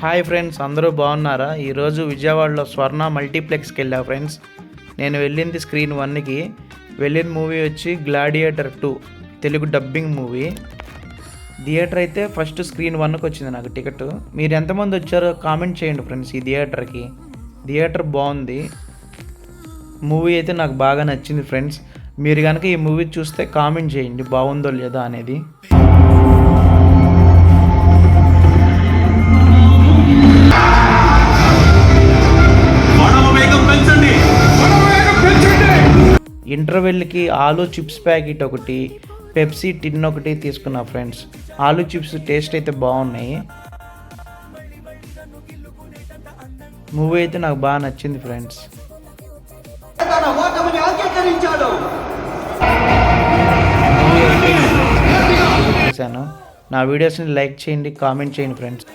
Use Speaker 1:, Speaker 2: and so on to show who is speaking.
Speaker 1: Hi friends, అందరూ బాగున్నారా? ఈరోజు విజయవాడలో స్వర్ణ మల్టీప్లెక్స్కి వెళ్ళా ఫ్రెండ్స్. నేను వెళ్ళింది స్క్రీన్ 1కి. వెళ్ళిన మూవీ వచ్చి gladiator 2 Telugu dubbing movie. Theatre అయితే ఫస్ట్ స్క్రీన్ 1కి వచ్చింది నాకు టికెట్. మీరు ఎంతమంది వచ్చారో కామెంట్ చేయండి ఫ్రెండ్స్. ఈ థియేటర్ బాగుంది. మూవీ అయితే నాకు బాగా నచ్చింది ఫ్రెండ్స్. మీరు కనుక ఈ మూవీ చూస్తే కామెంట్ చేయండి బాగుందో లేదో అనేది. ఇంటర్వెల్కి ఆలూ చిప్స్ ప్యాకెట్ ఒకటి, పెప్సీ టిన్ ఒకటి తీసుకున్నా ఫ్రెండ్స్. ఆలూ చిప్స్ టేస్ట్ అయితే బాగున్నాయి. మూవీ అయితే నాకు బాగా నచ్చింది ఫ్రెండ్స్. నా వీడియోస్ని లైక్ చేయండి, కామెంట్ చేయండి ఫ్రెండ్స్.